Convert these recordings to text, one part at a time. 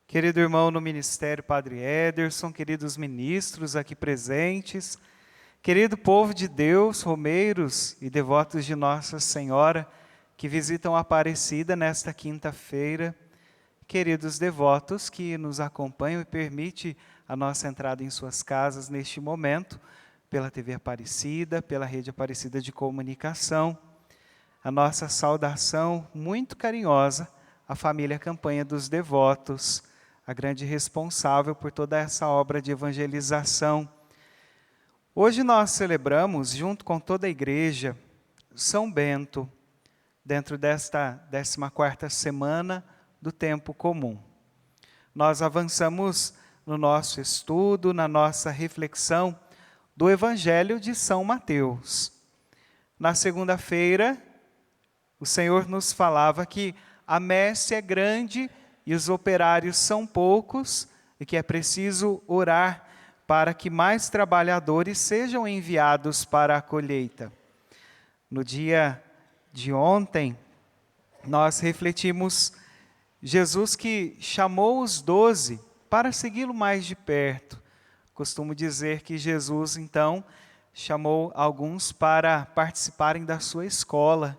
Querido irmão no ministério Padre Ederson, queridos ministros aqui presentes, querido povo de Deus, romeiros e devotos de Nossa Senhora, que visitam a Aparecida nesta quinta-feira, queridos devotos que nos acompanham e permitem a nossa entrada em suas casas neste momento, pela TV Aparecida, pela Rede Aparecida de Comunicação, a nossa saudação muito carinhosa à família Campanha dos Devotos, a grande responsável por toda essa obra de evangelização. Hoje nós celebramos, junto com toda a igreja, São Bento, dentro desta 14ª semana do tempo comum. Nós avançamos no nosso estudo, na nossa reflexão do Evangelho de São Mateus. Na segunda-feira, o Senhor nos falava que a messe é grande e os operários são poucos e que é preciso orar para que mais trabalhadores sejam enviados para a colheita. No dia de ontem, nós refletimos Jesus que chamou os 12 para segui-lo mais de perto. Costumo dizer que Jesus, então, chamou alguns para participarem da sua escola.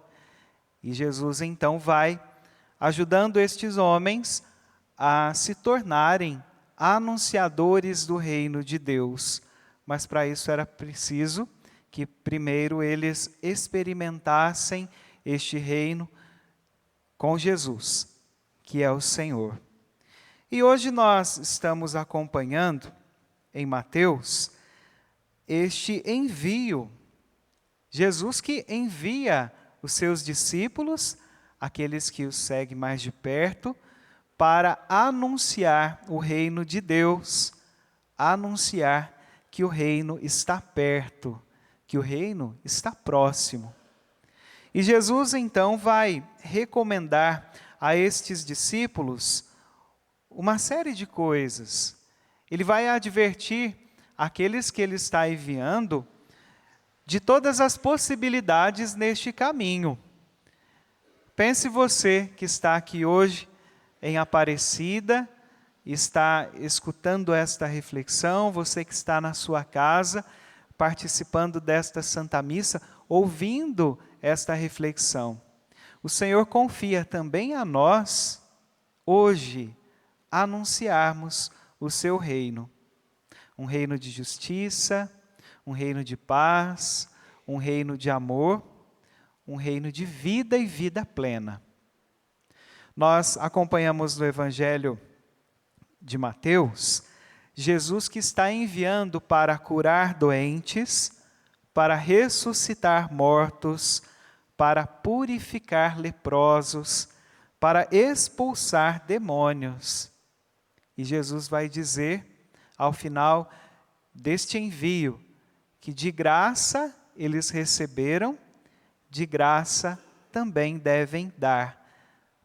E Jesus, então, vai ajudando estes homens a se tornarem anunciadores do reino de Deus. Mas para isso era preciso que primeiro eles experimentassem este reino com Jesus, que é o Senhor. E hoje nós estamos acompanhando em Mateus este envio. Jesus que envia os seus discípulos, aqueles que os seguem mais de perto, para anunciar o reino de Deus, anunciar que o reino está perto, que o reino está próximo. E Jesus então vai recomendar a estes discípulos uma série de coisas. Ele vai advertir aqueles que ele está enviando de todas as possibilidades neste caminho. Pense você que está aqui hoje em Aparecida, está escutando esta reflexão, você que está na sua casa, participando desta Santa Missa, ouvindo esta reflexão. O Senhor confia também a nós, hoje, anunciarmos o seu reino. Um reino de justiça, um reino de paz, um reino de amor, um reino de vida e vida plena. Nós acompanhamos no Evangelho de Mateus, Jesus que está enviando para curar doentes, para ressuscitar mortos, para purificar leprosos, para expulsar demônios. E Jesus vai dizer, ao final deste envio, que de graça eles receberam, de graça também devem dar,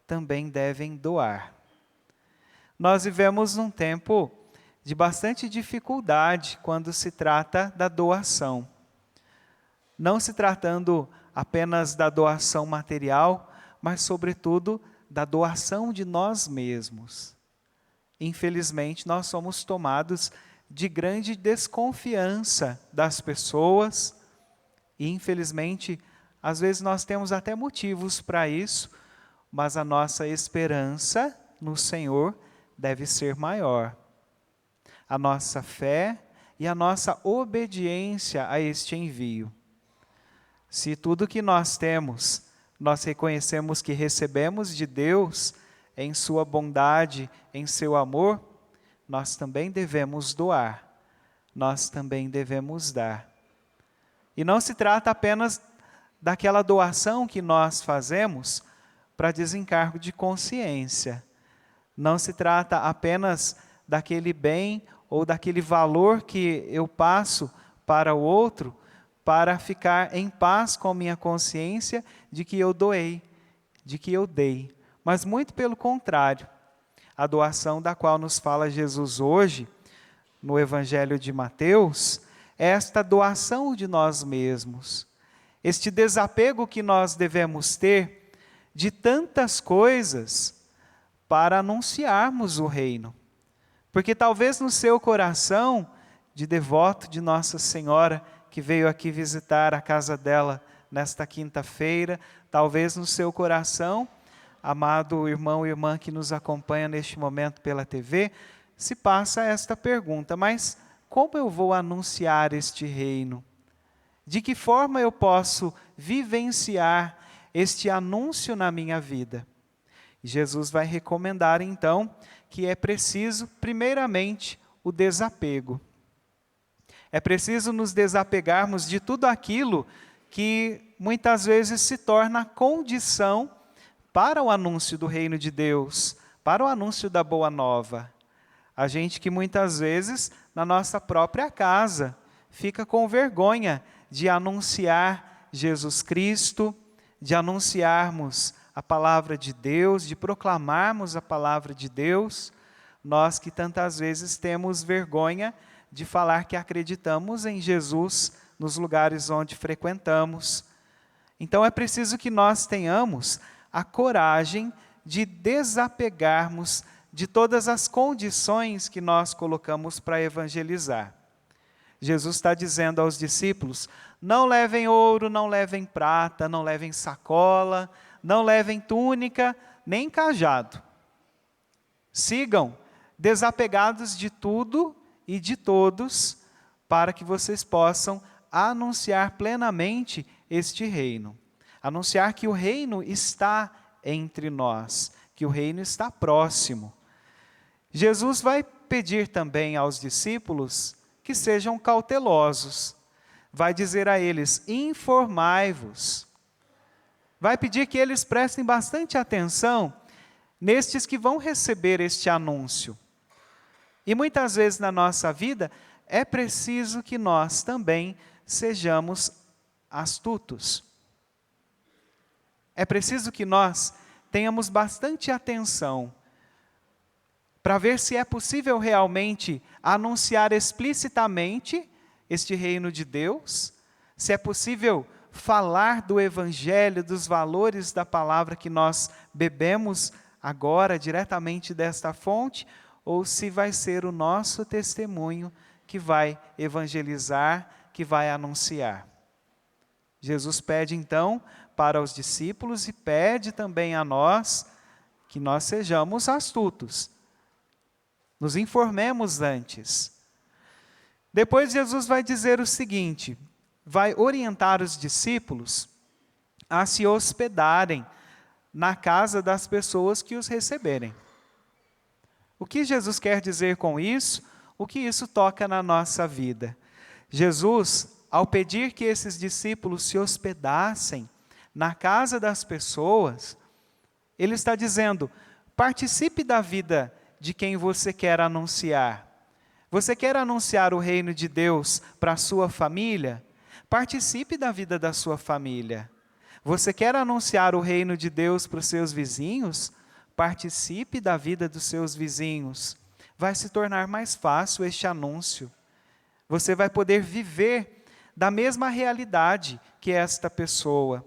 também devem doar. Nós vivemos num tempo de bastante dificuldade quando se trata da doação. Não se tratando apenas da doação material, mas sobretudo da doação de nós mesmos. Infelizmente, nós somos tomados de grande desconfiança das pessoas e, infelizmente, às vezes nós temos até motivos para isso, mas a nossa esperança no Senhor deve ser maior. A nossa fé e a nossa obediência a este envio. Se tudo que nós temos, nós reconhecemos que recebemos de Deus em sua bondade, em seu amor, nós também devemos doar, nós também devemos dar. E não se trata apenas daquela doação que nós fazemos para desencargo de consciência. Não se trata apenas daquele bem ou daquele valor que eu passo para o outro para ficar em paz com minha consciência de que eu doei, de que eu dei. Mas muito pelo contrário, a doação da qual nos fala Jesus hoje, no Evangelho de Mateus, é esta doação de nós mesmos. Este desapego que nós devemos ter de tantas coisas para anunciarmos o reino. Porque talvez no seu coração, de devoto de Nossa Senhora, que veio aqui visitar a casa dela nesta quinta-feira, talvez no seu coração, amado irmão e irmã que nos acompanha neste momento pela TV, se passa esta pergunta: mas como eu vou anunciar este reino? De que forma eu posso vivenciar este anúncio na minha vida? Jesus vai recomendar então que é preciso, primeiramente, o desapego. É preciso nos desapegarmos de tudo aquilo que muitas vezes se torna condição para o anúncio do reino de Deus, para o anúncio da boa nova. A gente que muitas vezes, na nossa própria casa, fica com vergonha de anunciar Jesus Cristo, de anunciarmos a palavra de Deus, de proclamarmos a palavra de Deus, nós que tantas vezes temos vergonha de falar que acreditamos em Jesus nos lugares onde frequentamos. Então é preciso que nós tenhamos a coragem de desapegarmos de todas as condições que nós colocamos para evangelizar. Jesus está dizendo aos discípulos: não levem ouro, não levem prata, não levem sacola, não levem túnica, nem cajado. Sigam desapegados de tudo e de todos, para que vocês possam anunciar plenamente este reino. Anunciar que o reino está entre nós, que o reino está próximo. Jesus vai pedir também aos discípulos que sejam cautelosos. Vai dizer a eles: informai-vos. Vai pedir que eles prestem bastante atenção nestes que vão receber este anúncio. E muitas vezes na nossa vida é preciso que nós também sejamos astutos. É preciso que nós tenhamos bastante atenção para ver se é possível realmente anunciar explicitamente este reino de Deus, se é possível falar do Evangelho, dos valores da palavra que nós bebemos agora diretamente desta fonte, ou se vai ser o nosso testemunho que vai evangelizar, que vai anunciar. Jesus pede então para os discípulos e pede também a nós que nós sejamos astutos. Nos informemos antes. Depois Jesus vai dizer o seguinte, vai orientar os discípulos a se hospedarem na casa das pessoas que os receberem. O que Jesus quer dizer com isso? O que isso toca na nossa vida? Jesus, ao pedir que esses discípulos se hospedassem na casa das pessoas, Ele está dizendo: participe da vida de quem você quer anunciar. Você quer anunciar o reino de Deus para a sua família? Participe da vida da sua família. Você quer anunciar o reino de Deus para os seus vizinhos? Participe da vida dos seus vizinhos. Vai se tornar mais fácil este anúncio. Você vai poder viver da mesma realidade que esta pessoa.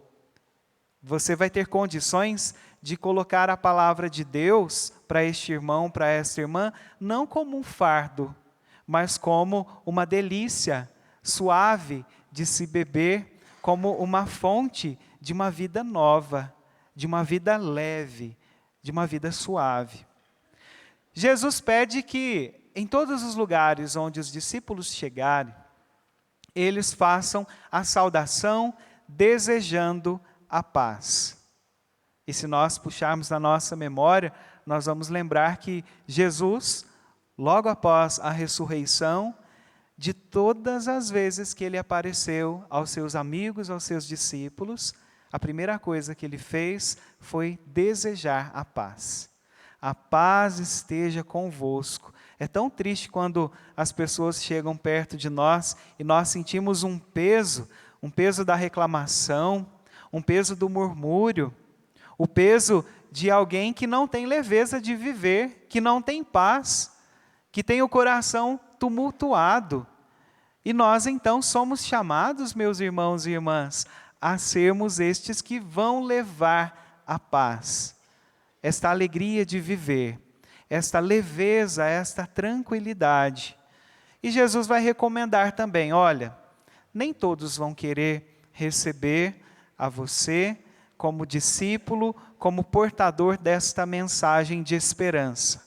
Você vai ter condições de colocar a palavra de Deus para este irmão, para esta irmã, não como um fardo, mas como uma delícia suave de se beber, como uma fonte de uma vida nova, de uma vida leve, de uma vida suave. Jesus pede que em todos os lugares onde os discípulos chegarem, eles façam a saudação desejando a paz. E se nós puxarmos na nossa memória, nós vamos lembrar que Jesus, logo após a ressurreição, de todas as vezes que Ele apareceu aos seus amigos, aos seus discípulos, a primeira coisa que Ele fez foi desejar a paz. A paz esteja convosco. É tão triste quando as pessoas chegam perto de nós e nós sentimos um peso da reclamação, um peso do murmúrio, o peso de alguém que não tem leveza de viver, que não tem paz, que tem o coração tumultuado. E nós então somos chamados, meus irmãos e irmãs, a sermos estes que vão levar a paz. esta alegria de viver, esta leveza, esta tranquilidade. E Jesus vai recomendar também, olha, nem todos vão querer receber a você como discípulo, como portador desta mensagem de esperança.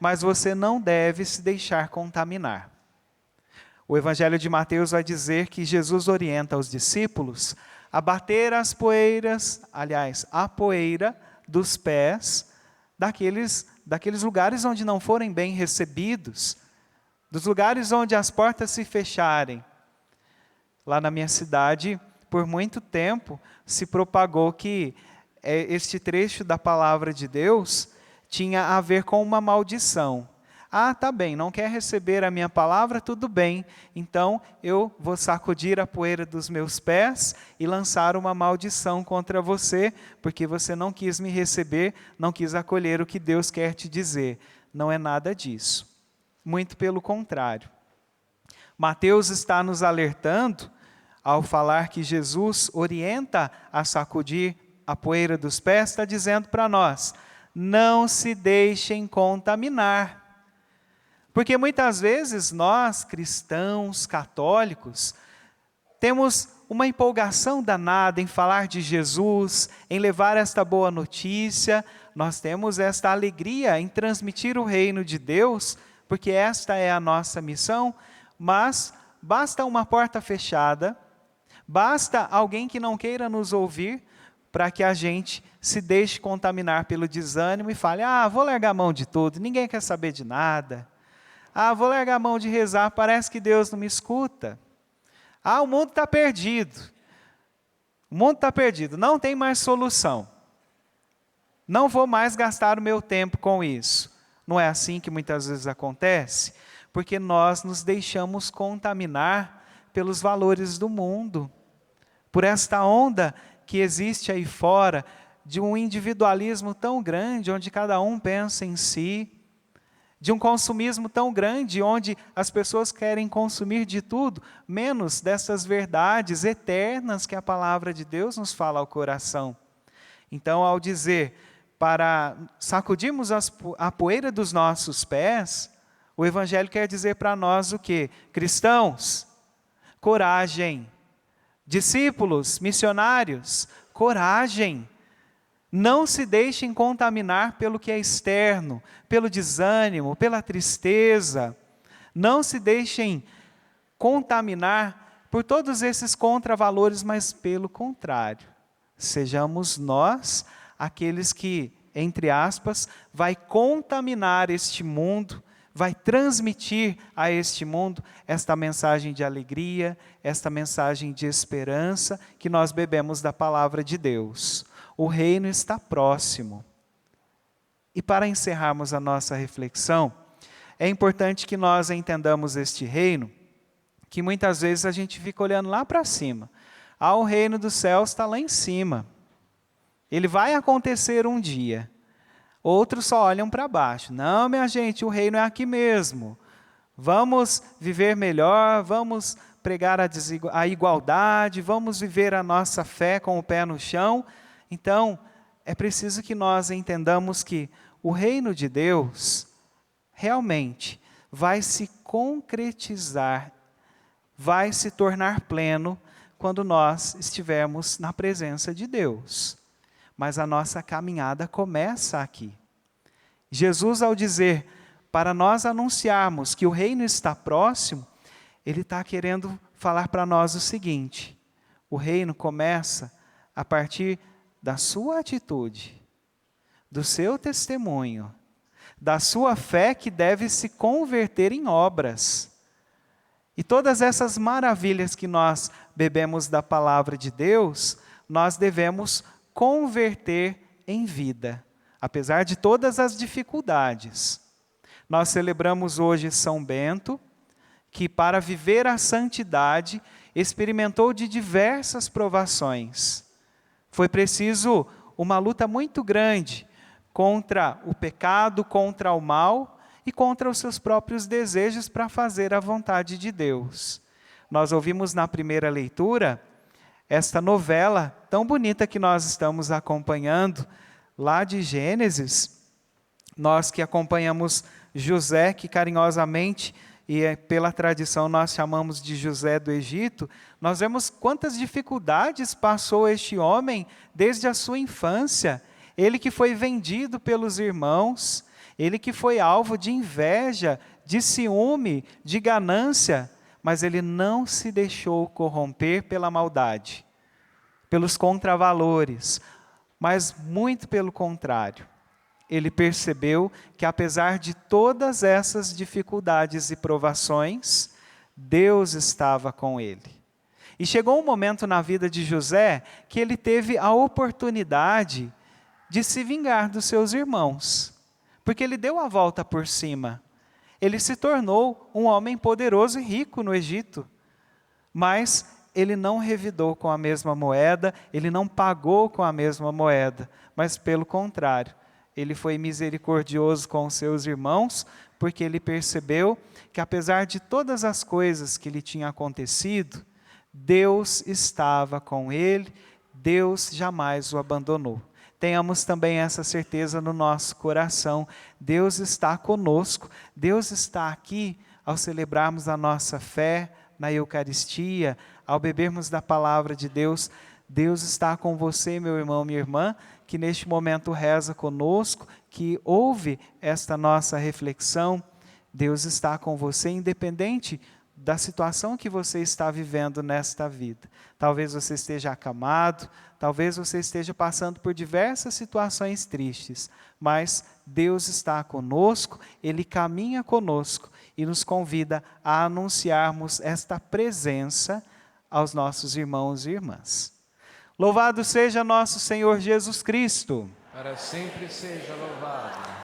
Mas você não deve se deixar contaminar. O Evangelho de Mateus vai dizer que Jesus orienta os discípulos a bater as poeiras, aliás, a poeira dos pés daqueles lugares onde não forem bem recebidos, dos lugares onde as portas se fecharem. Lá na minha cidade, por muito tempo, se propagou que este trecho da palavra de Deus tinha a ver com uma maldição. Ah, tá bem, não quer receber a minha palavra? Tudo bem, então eu vou sacudir a poeira dos meus pés e lançar uma maldição contra você, porque você não quis me receber, não quis acolher o que Deus quer te dizer. Não é nada disso, muito pelo contrário. Mateus está nos alertando, ao falar que Jesus orienta a sacudir a poeira dos pés, está dizendo para nós, não se deixem contaminar. Porque muitas vezes nós, cristãos, católicos, temos uma empolgação danada em falar de Jesus, em levar esta boa notícia, nós temos esta alegria em transmitir o reino de Deus, porque esta é a nossa missão, mas basta uma porta fechada, basta alguém que não queira nos ouvir, para que a gente se deixe contaminar pelo desânimo e fale, vou largar a mão de tudo, ninguém quer saber de nada. Vou largar a mão de rezar, parece que Deus não me escuta. O mundo está perdido. O mundo está perdido, não tem mais solução. Não vou mais gastar o meu tempo com isso. Não é assim que muitas vezes acontece? Porque nós nos deixamos contaminar pelos valores do mundo. Por esta onda que existe aí fora, de um individualismo tão grande, onde cada um pensa em si, de um consumismo tão grande, onde as pessoas querem consumir de tudo, menos dessas verdades eternas que a palavra de Deus nos fala ao coração. Então, ao dizer, para sacudirmos a poeira dos nossos pés, o Evangelho quer dizer para nós o quê? Cristãos, coragem. Discípulos, missionários, coragem. Não se deixem contaminar pelo que é externo, pelo desânimo, pela tristeza. Não se deixem contaminar por todos esses contravalores, mas pelo contrário. Sejamos nós aqueles que, entre aspas, vai contaminar este mundo, vai transmitir a este mundo esta mensagem de alegria, esta mensagem de esperança que nós bebemos da palavra de Deus. O reino está próximo. E para encerrarmos a nossa reflexão, é importante que nós entendamos este reino, que muitas vezes a gente fica olhando lá para cima. O reino dos céus está lá em cima. Ele vai acontecer um dia. Outros só olham para baixo. Não, minha gente, o reino é aqui mesmo. Vamos viver melhor, vamos pregar a igualdade, vamos viver a nossa fé com o pé no chão. Então, é preciso que nós entendamos que o reino de Deus realmente vai se concretizar, vai se tornar pleno quando nós estivermos na presença de Deus. Mas a nossa caminhada começa aqui. Jesus, ao dizer para nós anunciarmos que o reino está próximo, Ele está querendo falar para nós o seguinte: o reino começa a partir da sua atitude, do seu testemunho, da sua fé que deve se converter em obras. E todas essas maravilhas que nós bebemos da palavra de Deus, nós devemos converter em vida, apesar de todas as dificuldades. Nós celebramos hoje São Bento, que para viver a santidade experimentou de diversas provações. Foi preciso uma luta muito grande contra o pecado, contra o mal e contra os seus próprios desejos para fazer a vontade de Deus. Nós ouvimos na primeira leitura esta novela tão bonita que nós estamos acompanhando lá de Gênesis, nós que acompanhamos José, que carinhosamente e pela tradição nós chamamos de José do Egito, nós vemos quantas dificuldades passou este homem desde a sua infância. Ele que foi vendido pelos irmãos, ele que foi alvo de inveja, de ciúme, de ganância, mas ele não se deixou corromper pela maldade, pelos contravalores, mas muito pelo contrário. Ele percebeu que apesar de todas essas dificuldades e provações, Deus estava com ele. E chegou um momento na vida de José que ele teve a oportunidade de se vingar dos seus irmãos, porque ele deu a volta por cima. Ele se tornou um homem poderoso e rico no Egito, mas ele não revidou com a mesma moeda, ele não pagou com a mesma moeda, mas pelo contrário, ele foi misericordioso com os seus irmãos, porque ele percebeu que apesar de todas as coisas que lhe tinham acontecido, Deus estava com ele, Deus jamais o abandonou. Tenhamos também essa certeza no nosso coração, Deus está conosco, Deus está aqui ao celebrarmos a nossa fé na Eucaristia, ao bebermos da palavra de Deus. Deus está com você, meu irmão, minha irmã, que neste momento reza conosco, que ouve esta nossa reflexão. Deus está com você, independente da situação que você está vivendo nesta vida. Talvez você esteja acamado, talvez você esteja passando por diversas situações tristes, mas Deus está conosco, Ele caminha conosco e nos convida a anunciarmos esta presença aos nossos irmãos e irmãs. Louvado seja nosso Senhor Jesus Cristo. Para sempre seja louvado.